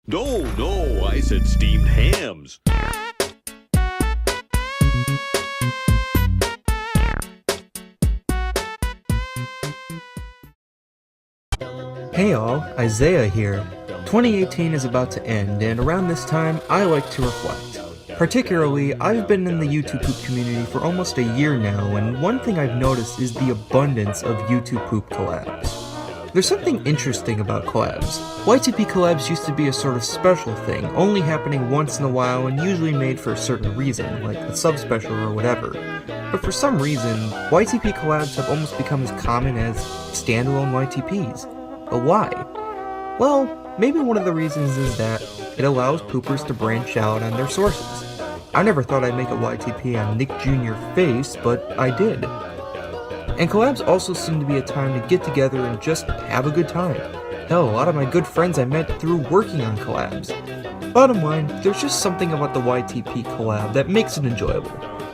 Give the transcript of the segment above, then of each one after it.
No, I said steamed hams. Hey all, Isaiah here. 2018 is about to end, and around this time, I like to reflect. Particularly, I've been in the YouTube Poop community for almost a year now, and one thing I've noticed is the abundance of YouTube Poop collabs. There's something interesting about collabs. YTP Collabs used to be a sort of special thing, only happening once in a while and usually made for a certain reason, like a sub-special or whatever. But for some reason, YTP Collabs have almost become as common as standalone YTPs. But why? Well, maybe one of the reasons is that it allows poopers to branch out on their sources. I never thought I'd make a YTP on Nick Jr. face, but I did. And collabs also seem to be a time to get together and just have a good time. Hell, a lot of my good friends I met through working on collabs. Bottom line, there's just something about the YTP collab that makes it enjoyable.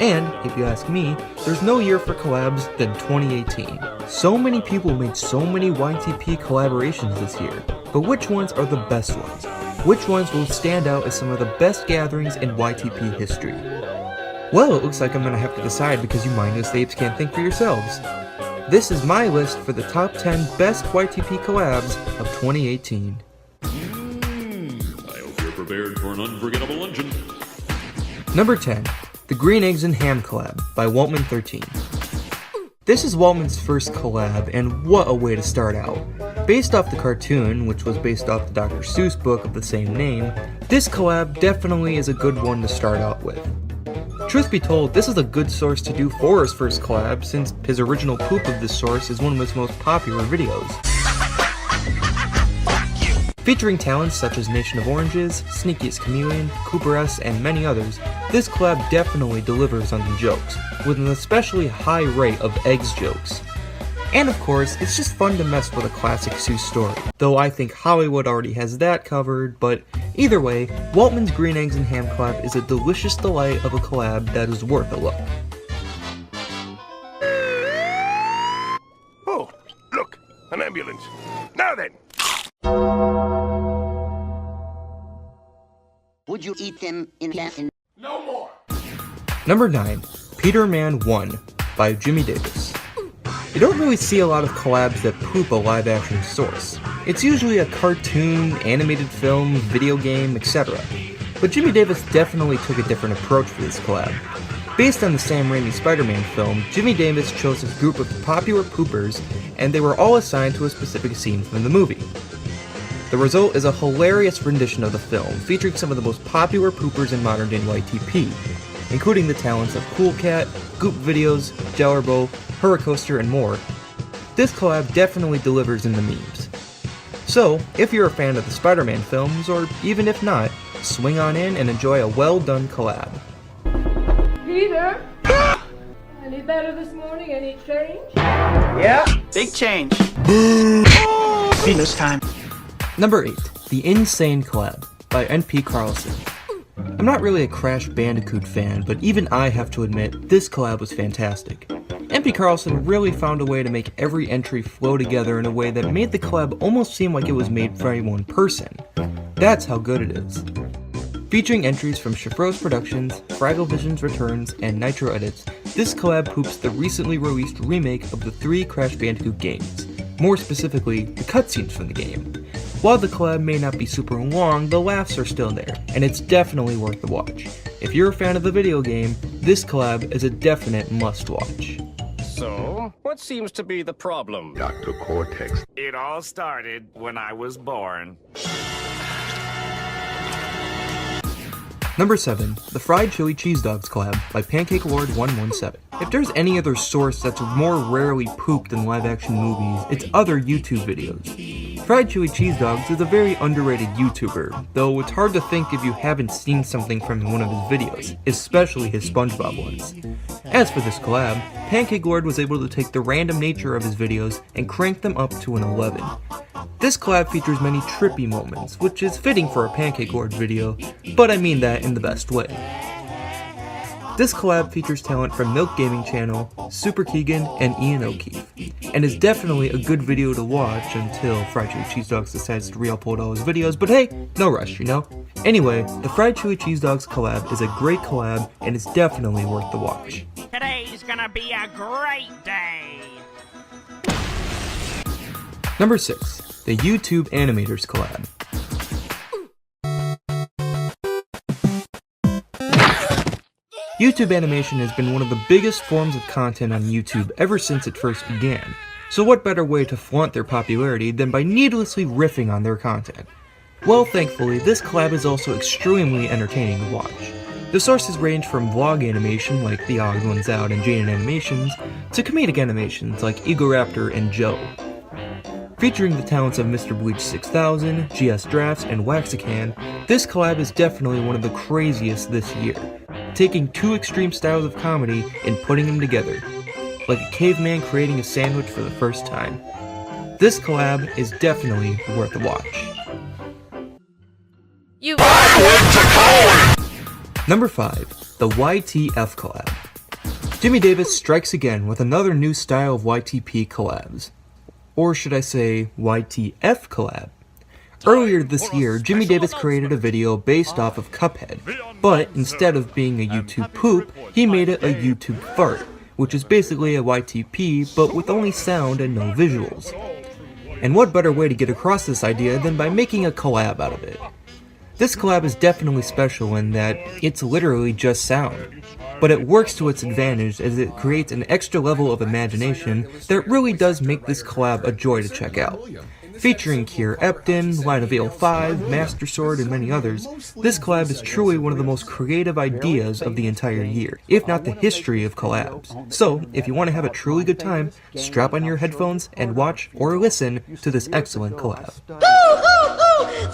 And, if you ask me, there's no year for collabs than 2018. So many people made so many YTP collaborations this year, but which ones are the best ones? Which ones will stand out as some of the best gatherings in YTP history? Well, it looks like I'm gonna have to decide because you mindless apes can't think for yourselves. This is my list for the top 10 best YTP collabs of 2018. I hope you're prepared for an unforgettable luncheon. Number 10. The Green Eggs and Ham collab by Waltman13. This is Waltman's first collab, and what a way to start out. Based off the cartoon, which was based off the Dr. Seuss book of the same name, this collab definitely is a good one to start out with. Truth be told, this is a good source to do for his first collab, since his original poop of this source is one of his most popular videos. Featuring talents such as Nation of Oranges, Sneakiest Chameleon, Cooper S, and many others, this collab definitely delivers on the jokes, with an especially high rate of eggs jokes. And of course, it's just fun to mess with a classic Seuss story, though I think Hollywood already has that covered, but either way, Waltman's Green Eggs and Ham collab is a delicious delight of a collab that is worth a look. Oh, look, an ambulance. Now then! Would you eat them in Latin? No more! Number 9. Peter Man 1 by Jimmy Davis. You don't really see a lot of collabs that poop a live-action source. It's usually a cartoon, animated film, video game, etc. But Jimmy Davis definitely took a different approach for this collab. Based on the Sam Raimi Spider-Man film, Jimmy Davis chose his group of popular poopers, and they were all assigned to a specific scene from the movie. The result is a hilarious rendition of the film, featuring some of the most popular poopers in modern-day YTP, including the talents of Cool Cat, Goop Videos, Jellerbo, Hurricoaster, and more. This collab definitely delivers in the memes. So, if you're a fan of the Spider-Man films, or even if not, swing on in and enjoy a well-done collab. Peter? Any better this morning? Any change? Yeah, big change. This time. Number 8. The Insane Collab by NP Carlson. I'm not really a Crash Bandicoot fan, but even I have to admit, this collab was fantastic. NP Carlson really found a way to make every entry flow together in a way that made the collab almost seem like it was made for any one person. That's how good it is. Featuring entries from Shafrose Productions, Fraggle Visions Returns, and Nitro Edits, this collab poops the recently released remake of the 3 Crash Bandicoot games, more specifically, the cutscenes from the game. While the collab may not be super long, the laughs are still there, and it's definitely worth the watch. If you're a fan of the video game, this collab is a definite must-watch. So, what seems to be the problem? Dr. Cortex. It all started when I was born. Number 7. The Fried Chili Cheese Dogs collab by Pancake Lord 117. If there's any other source that's more rarely pooped in live-action movies, it's other YouTube videos. Fried Chili Cheese Dogs is a very underrated YouTuber, though it's hard to think if you haven't seen something from one of his videos, especially his SpongeBob ones. As for this collab, Pancake Lord was able to take the random nature of his videos and crank them up to an 11. This collab features many trippy moments, which is fitting for a Pancake Lord video, but I mean that in the best way. This collab features talent from Milk Gaming Channel, Super Keegan, and Ian O'Keefe, and is definitely a good video to watch until Fried Chewy Cheese Dogs decides to re-upload all his videos, but hey, no rush, you know? Anyway, the Fried Chewy Cheese Dogs collab is a great collab and is definitely worth the watch. Today's gonna be a great day! Number 6. The YouTube Animators collab. YouTube animation has been one of the biggest forms of content on YouTube ever since it first began, so what better way to flaunt their popularity than by needlessly riffing on their content? Well, thankfully, this collab is also extremely entertaining to watch. The sources range from vlog animation like The Odd Ones Out and Jane Animations, to comedic animations like Egoraptor and Joe. Featuring the talents of Mr. Bleach 6000, GS Drafts, and Waxican, this collab is definitely one of the craziest this year, taking two extreme styles of comedy and putting them together, like a caveman creating a sandwich for the first time. This collab is definitely worth a watch. Number 5. The YTF Collab. Jimmy Davis strikes again with another new style of YTP collabs. Or should I say, YTF collab. Earlier this year, Jimmy Davis created a video based off of Cuphead, but instead of being a YouTube poop, he made it a YouTube fart, which is basically a YTP but with only sound and no visuals. And what better way to get across this idea than by making a collab out of it? This collab is definitely special in that it's literally just sound, but it works to its advantage as it creates an extra level of imagination that really does make this collab a joy to check out. Featuring Kier Epton, Line of Ale 5, Master Sword, and many others, this collab is truly one of the most creative ideas of the entire year, if not the history of collabs. So, if you want to have a truly good time, strap on your headphones and watch or listen to this excellent collab.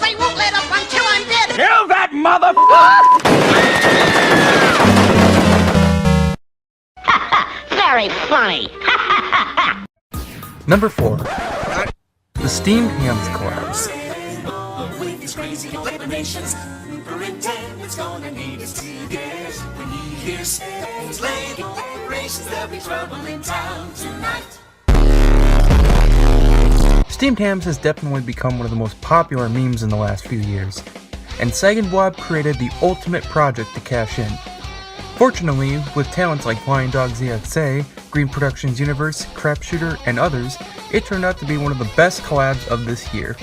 They won't let up until I'm dead! Kill that motherfucker! Very funny! Number 4. The Steamed Hams collabs. Steamed Hams has definitely become one of the most popular memes in the last few years, and Sag and Blob created the ultimate project to cash in. Fortunately, with talents like Flying Dog ZXA, Green Productions Universe, Crap Shooter, and others, it turned out to be one of the best collabs of this year.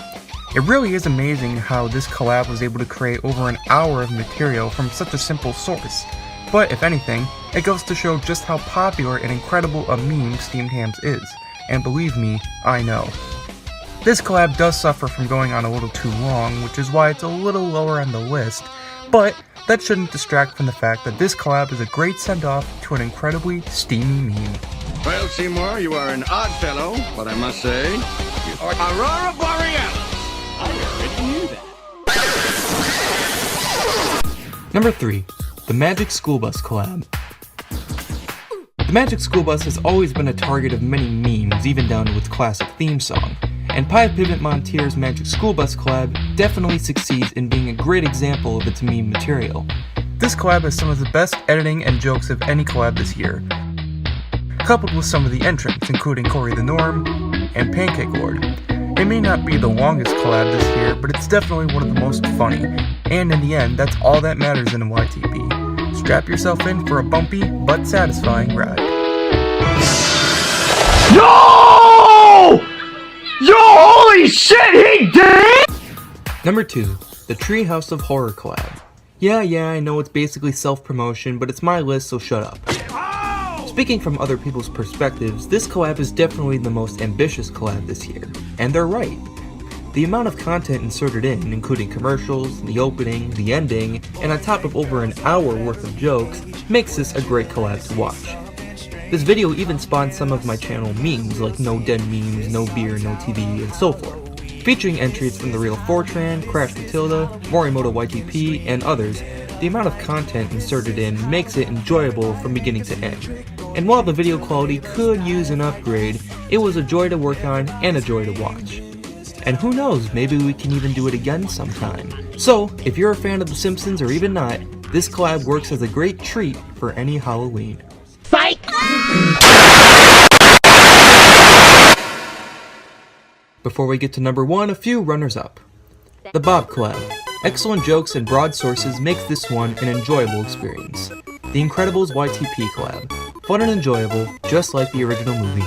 It really is amazing how this collab was able to create over an hour of material from such a simple source. But if anything, it goes to show just how popular and incredible a meme Steamed Hams is, and believe me, I know. This collab does suffer from going on a little too long, which is why it's a little lower on the list, but that shouldn't distract from the fact that this collab is a great send-off to an incredibly steamy meme. Well, Seymour, you are an odd fellow, but I must say, you are Aurora Borealis. I already knew that. Number 3. The Magic School Bus collab. The Magic School Bus has always been a target of many memes, even down to its classic theme song, and Pied Pivot Montier's Magic School Bus collab definitely succeeds in being a great example of its meme material. This collab has some of the best editing and jokes of any collab this year, coupled with some of the entrants, including Corey the Norm and Pancake Lord. It may not be the longest collab this year, but it's definitely one of the most funny, and in the end, that's all that matters in a YTP. Strap yourself in for a bumpy but satisfying ride. No! Yo, holy shit, he did! Number 2. The Treehouse of Horror collab. Yeah, I know it's basically self-promotion, but it's my list, so shut up. Speaking from other people's perspectives, this collab is definitely the most ambitious collab this year, and they're right. The amount of content inserted in, including commercials, the opening, the ending, and on top of over an hour worth of jokes, makes this a great collab to watch. This video even spawned some of my channel memes like No Dead Memes, No Beer, No TV, and so forth, featuring entries from The Real Fortran, Crash Matilda, Morimoto YTP, and others. The amount of content inserted in makes it enjoyable from beginning to end. And while the video quality could use an upgrade, it was a joy to work on and a joy to watch. And who knows, maybe we can even do it again sometime. So, if you're a fan of The Simpsons or even not, This collab works as a great treat for any Halloween. Before we get to number 1, a few runners-up. The Bob Collab. Excellent jokes and broad sources makes this one an enjoyable experience. The Incredibles YTP Collab. Fun and enjoyable, just like the original movie.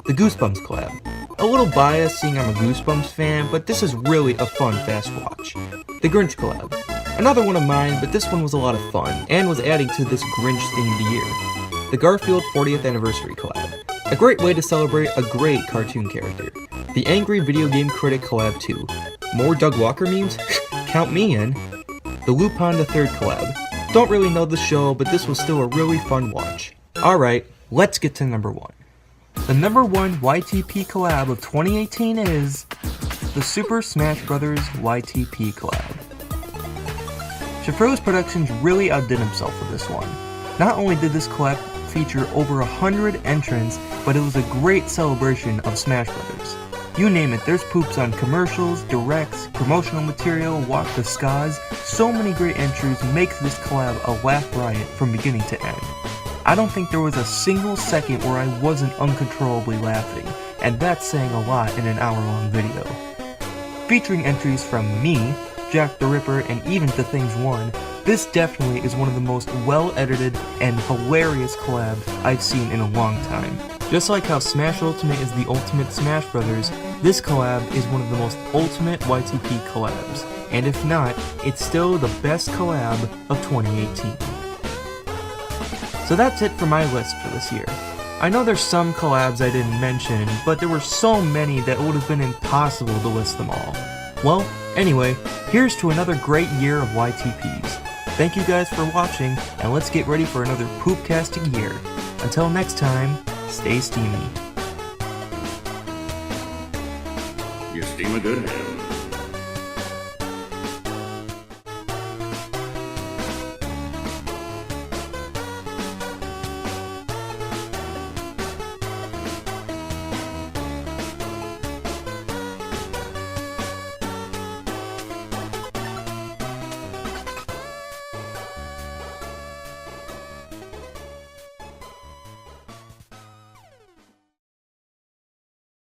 The Goosebumps Collab. A little biased seeing I'm a Goosebumps fan, but this is really a fun fast watch. The Grinch Collab. Another one of mine, but this one was a lot of fun, and was adding to this Grinch-themed year. The Garfield 40th Anniversary Collab. A great way to celebrate a great cartoon character. The Angry Video Game Critic Collab 2. More Doug Walker memes? Count me in. The Lupin the Third Collab. Don't really know the show, but this was still a really fun watch. Alright, let's get to number 1. The number 1 YTP collab of 2018 is the Super Smash Bros. YTP collab. Shafro's Productions really outdid himself with this one. Not only did this collab feature over 100 entrants, but it was a great celebration of Smash Bros. You name it, there's poops on commercials, directs, promotional material, walk the skas. So many great entries makes this collab a laugh riot from beginning to end. I don't think there was a single second where I wasn't uncontrollably laughing, and that's saying a lot in an hour-long video. Featuring entries from me, Jack the Ripper, and even To Things 1, this definitely is one of the most well-edited and hilarious collabs I've seen in a long time. Just like how Smash Ultimate is the ultimate Smash Brothers, this collab is one of the most ultimate YTP collabs, and if not, it's still the best collab of 2018. So that's it for my list for this year. I know there's some collabs I didn't mention, but there were so many that it would have been impossible to list them all. Well, anyway, here's to another great year of YTPs. Thank you guys for watching, and let's get ready for another poopcasting year. Until next time, stay steamy. You steam a good hand.